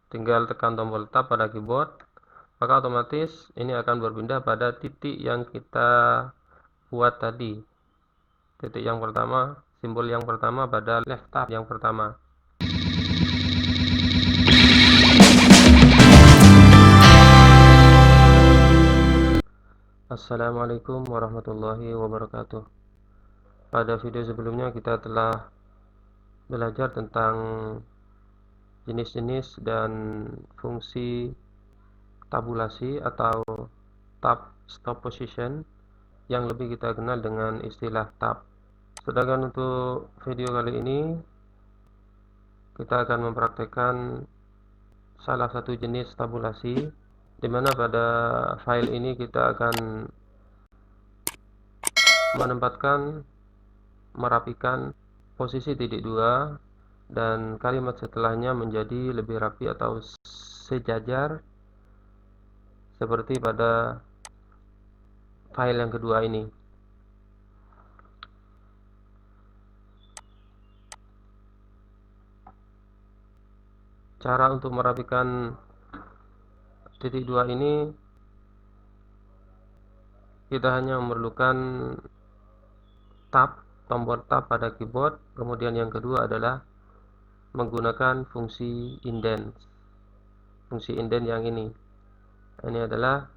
tinggal tekan tombol tab pada keyboard, maka otomatis ini akan berpindah pada titik yang kita buat tadi. Titik yang pertama, simbol yang pertama pada left tab yang pertama. Assalamualaikum warahmatullahi wabarakatuh. Pada video sebelumnya kita telah belajar tentang jenis-jenis dan fungsi tabulasi atau tab stop position yang lebih kita kenal dengan istilah tab. Sedangkan untuk video kali ini kita akan mempraktekkan salah satu jenis tabulasi, di mana pada file ini kita akan menempatkan, merapikan posisi titik dua dan kalimat setelahnya menjadi lebih rapi atau sejajar seperti pada file yang kedua ini. Cara untuk merapikan titik dua ini, kita hanya memerlukan tab, tombol tab pada keyboard. Kemudian yang kedua adalah menggunakan fungsi indent. Fungsi indent yang ini adalah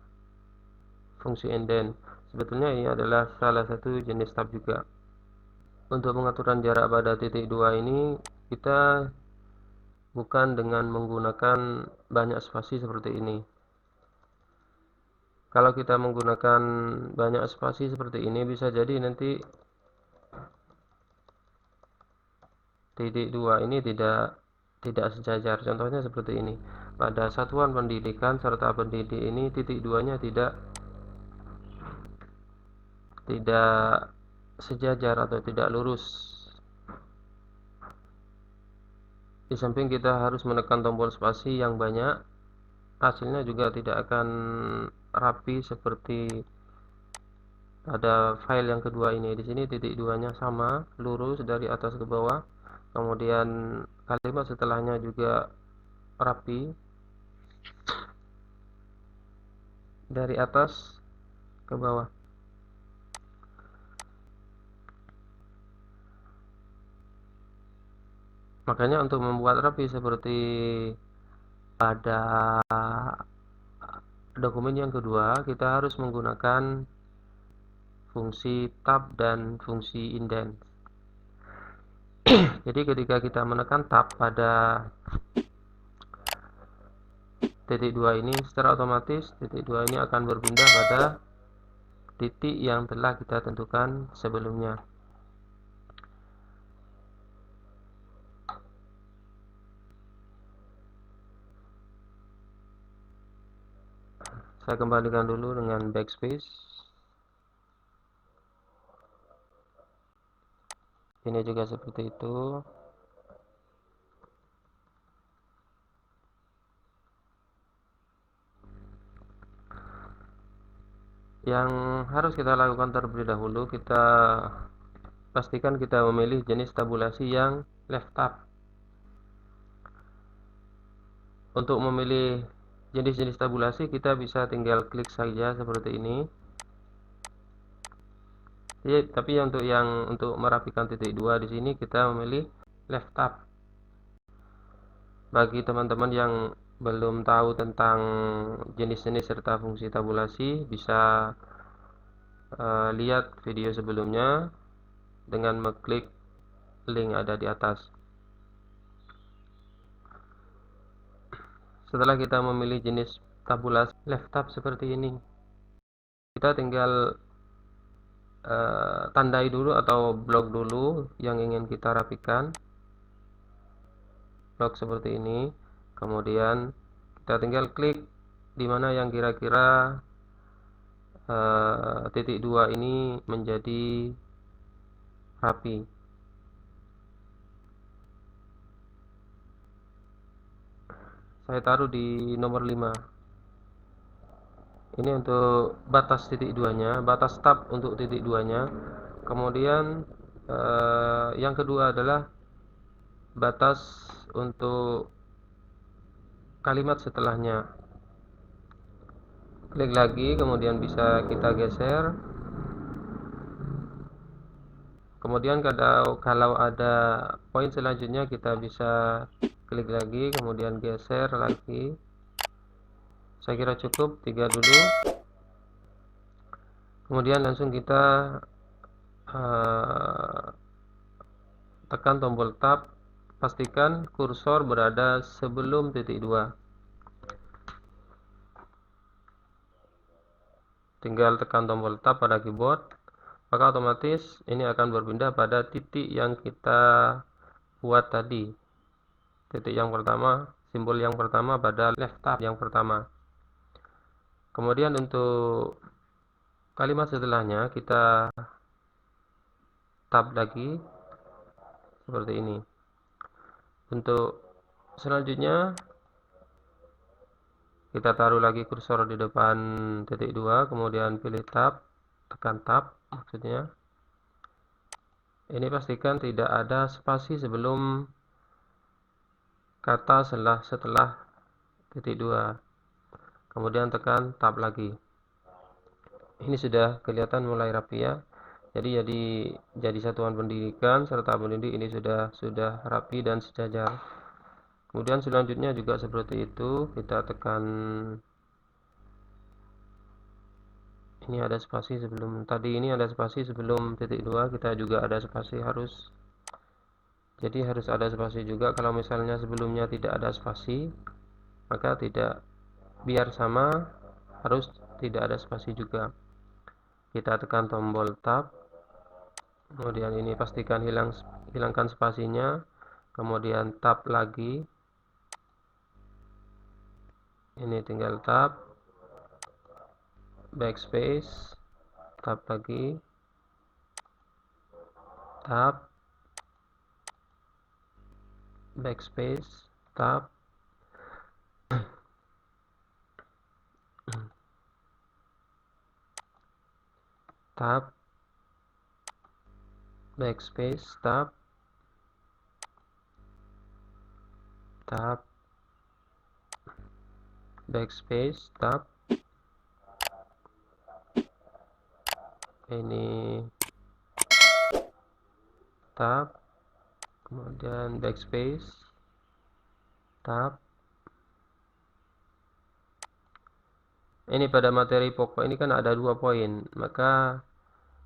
fungsi indent. Sebetulnya ini adalah salah satu jenis tab juga. Untuk pengaturan jarak pada titik dua ini, kita bukan dengan menggunakan banyak spasi seperti ini. Kalau kita menggunakan banyak spasi seperti ini, bisa jadi nanti titik dua ini tidak sejajar. Contohnya seperti ini. Pada satuan pendidikan serta pendidik ini titik duanya tidak sejajar atau tidak lurus. Di samping kita harus menekan tombol spasi yang banyak, hasilnya juga tidak akan rapi seperti pada file yang kedua ini. Di sini titik duanya sama, lurus dari atas ke bawah. Kemudian kalimat setelahnya juga rapi dari atas ke bawah. Makanya untuk membuat rapi seperti pada dokumen yang kedua, kita harus menggunakan fungsi tab dan fungsi indent. Jadi ketika kita menekan tab pada titik dua ini, secara otomatis titik dua ini akan berpindah pada titik yang telah kita tentukan sebelumnya. Saya kembalikan dulu dengan backspace. Ini juga seperti itu. Yang harus kita lakukan terlebih dahulu, kita pastikan kita memilih jenis tabulasi yang left tab. Untuk memilih jenis-jenis tabulasi, kita bisa tinggal klik saja seperti ini. Ya, tapi untuk merapikan titik dua di sini kita memilih left tab. Bagi teman-teman yang belum tahu tentang jenis-jenis serta fungsi tabulasi, bisa lihat video sebelumnya dengan mengklik link ada di atas. Setelah kita memilih jenis tabulasi left tab seperti ini, kita tinggal tandai dulu atau blok dulu yang ingin kita rapikan. Blok seperti ini. Kemudian kita tinggal klik di mana yang kira-kira titik dua ini menjadi rapi. Saya taruh di nomor 5. Ini untuk batas titik duanya, batas tab untuk titik duanya. Kemudian yang kedua adalah batas untuk kalimat setelahnya. Klik lagi, kemudian bisa kita geser. Kemudian kalau ada poin selanjutnya kita bisa klik lagi, kemudian geser lagi. Saya kira cukup 3 dulu. Kemudian langsung kita tekan tombol tab. Pastikan kursor berada sebelum titik 2. Tinggal tekan tombol tab pada keyboard, maka otomatis ini akan berpindah pada titik yang kita buat tadi. Titik yang pertama, simbol yang pertama pada left tab yang pertama. Kemudian untuk kalimat setelahnya kita tab lagi seperti ini. Untuk selanjutnya kita taruh lagi kursor di depan titik 2, kemudian pilih tab, tekan tab maksudnya. Ini pastikan tidak ada spasi sebelum kata setelah titik 2. Kemudian tekan tab lagi. Ini sudah kelihatan mulai rapi ya. Jadi satuan pendidikan serta pendidik ini sudah rapi dan sejajar. Kemudian selanjutnya juga seperti itu, kita tekan. Ini ada spasi sebelum tadi, ini ada spasi sebelum titik 2, kita juga ada spasi jadi harus ada spasi juga. Kalau misalnya sebelumnya tidak ada spasi, maka biar sama harus tidak ada spasi juga. Kita tekan tombol tab, kemudian ini pastikan hilangkan spasinya, kemudian tab lagi. Ini tinggal tab, backspace, tab lagi, tab, backspace, tab, tab, backspace, tab, tab, backspace, tab. Ini tab, kemudian backspace, tab. Ini pada materi pokok ini kan ada 2 poin, maka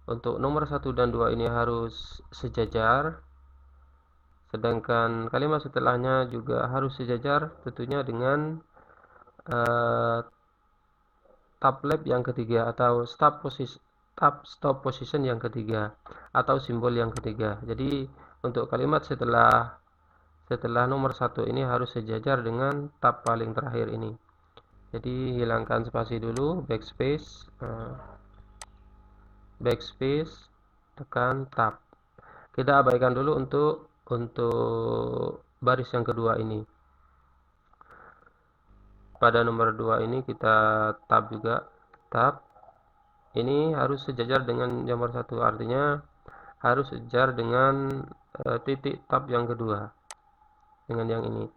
untuk nomor 1 dan 2 ini harus sejajar, sedangkan kalimat setelahnya juga harus sejajar tentunya dengan tab left yang ketiga atau stop position yang ketiga atau simbol yang ketiga. Jadi untuk kalimat setelah nomor 1 ini harus sejajar dengan tab paling terakhir ini. Jadi hilangkan spasi dulu, backspace, tekan tab. Kita abaikan dulu untuk baris yang kedua ini. Pada nomor 2 ini kita tab juga, tab. Ini harus sejajar dengan nomor 1, artinya harus sejajar dengan titik tab yang kedua dengan yang ini.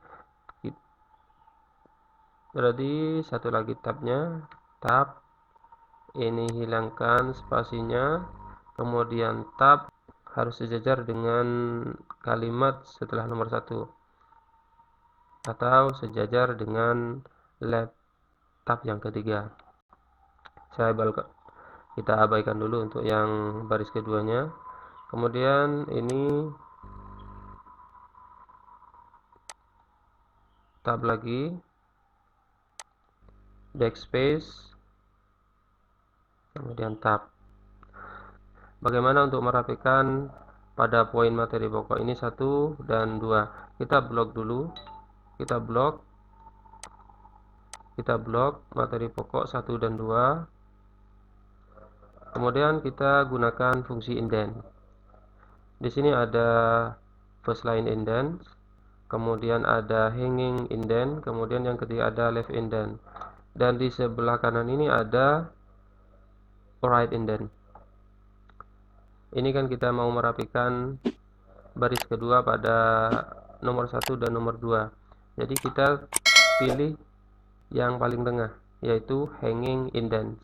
Berarti satu lagi tabnya, tab. Ini hilangkan spasinya, kemudian tab harus sejajar dengan kalimat setelah nomor 1 atau sejajar dengan left tab yang ketiga. Kita abaikan dulu untuk yang baris keduanya. Kemudian ini tab lagi, backspace, kemudian tab. Bagaimana untuk merapikan pada poin materi pokok ini 1 dan 2? Kita blok dulu. Kita blok materi pokok 1 dan 2. Kemudian kita gunakan fungsi indent. Di sini ada first line indent, kemudian ada hanging indent, kemudian yang ketiga ada left indent. Dan di sebelah kanan ini ada right indent. Ini kan kita mau merapikan baris kedua pada nomor 1 dan nomor 2. Jadi kita pilih yang paling tengah, yaitu hanging indents.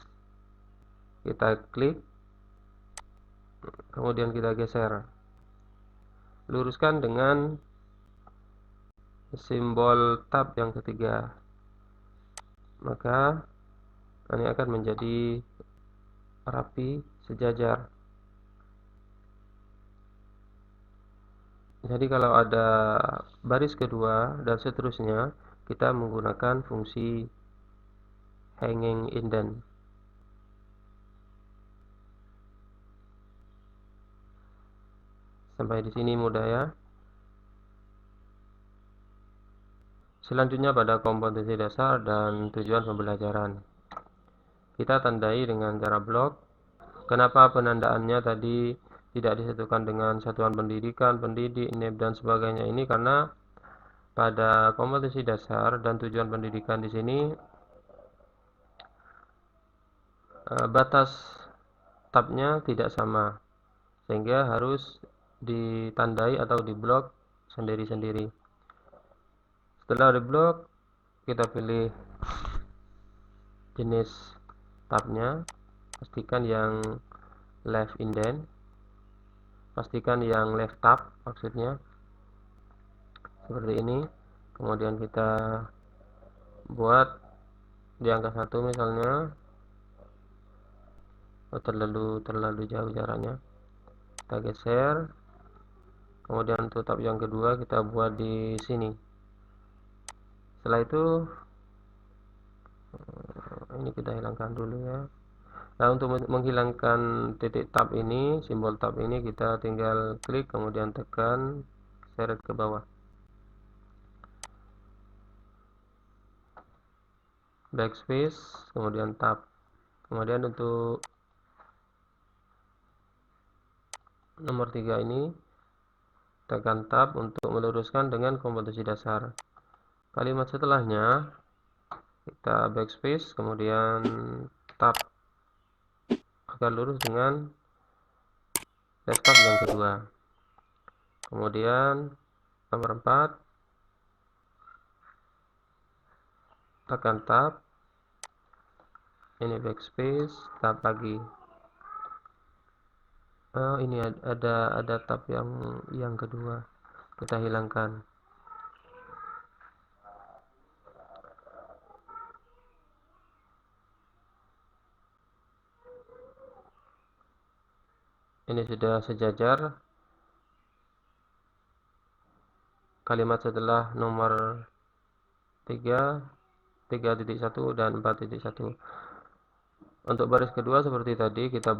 Kita klik, kemudian kita geser, luruskan dengan simbol tab yang ketiga, maka ini akan menjadi rapi, sejajar. Jadi kalau ada baris kedua dan seterusnya, kita menggunakan fungsi hanging indent. Sampai di sini mudah ya. Selanjutnya pada kompetensi dasar dan tujuan pembelajaran. Kita tandai dengan cara blok. Kenapa penandaannya tadi tidak disatukan dengan satuan pendidikan, pendidik, NEP, dan sebagainya ini? Karena pada kompetensi dasar dan tujuan pendidikan di sini batas tabnya tidak sama, sehingga harus ditandai atau diblok sendiri-sendiri. Setelah diblok, kita pilih jenis tabnya, pastikan yang left indent, pastikan yang left tab maksudnya, seperti ini. Kemudian kita buat di angka 1 misalnya. Terlalu jauh jaraknya, kita geser. Kemudian untuk tab yang kedua kita buat di sini. Setelah itu ini kita hilangkan dulu ya. Nah, untuk menghilangkan titik tab ini, simbol tab ini, kita tinggal klik kemudian tekan seret ke bawah, backspace, kemudian tab. Kemudian untuk nomor 3 ini tekan tab untuk meluruskan dengan kompetensi dasar. Kalimat setelahnya kita backspace kemudian tab agar lurus dengan left tab yang kedua. Kemudian nomor 4 tekan tab, ini backspace, tab lagi. Ini ada tab yang kedua, kita hilangkan. Ini sudah sejajar. Kalimat setelah nomor 3, 3.1 dan 4.1. Untuk baris kedua seperti tadi, kita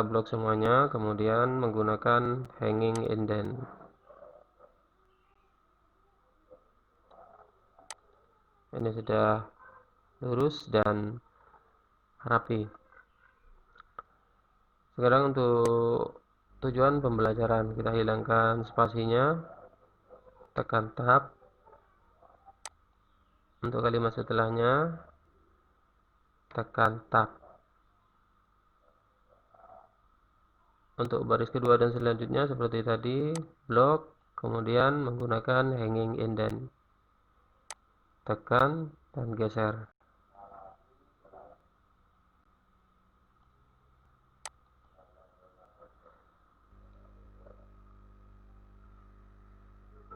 blok semuanya, kemudian menggunakan hanging indent. Ini sudah lurus dan rapi. Sekarang untuk tujuan pembelajaran, kita hilangkan spasinya, tekan tab. Untuk kalimat setelahnya tekan tab. Untuk baris kedua dan selanjutnya seperti tadi, blok, kemudian menggunakan hanging indent, tekan dan geser.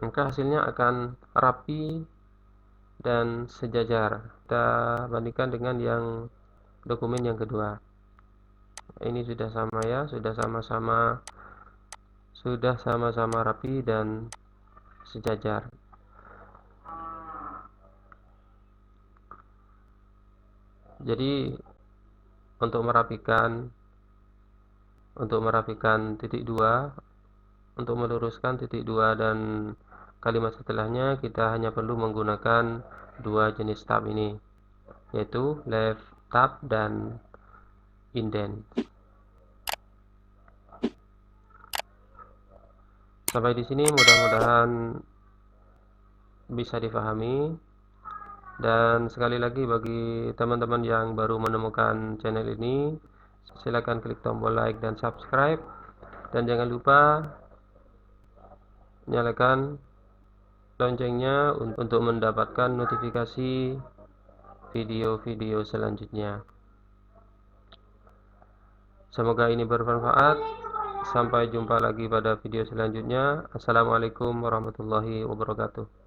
Maka hasilnya akan rapi dan sejajar. Kita bandingkan dengan yang dokumen yang kedua. Ini sudah sama ya, sudah sama-sama rapi dan sejajar. Jadi untuk merapikan titik 2, untuk meluruskan titik 2 dan kalimat setelahnya, kita hanya perlu menggunakan dua jenis tab ini, yaitu left tab dan indent. Sampai di sini mudah-mudahan bisa dipahami. Dan sekali lagi bagi teman-teman yang baru menemukan channel ini, silakan klik tombol like dan subscribe, dan jangan lupa nyalakan loncengnya untuk mendapatkan notifikasi video-video selanjutnya. Semoga ini bermanfaat. Sampai jumpa lagi pada video selanjutnya. Assalamualaikum warahmatullahi wabarakatuh.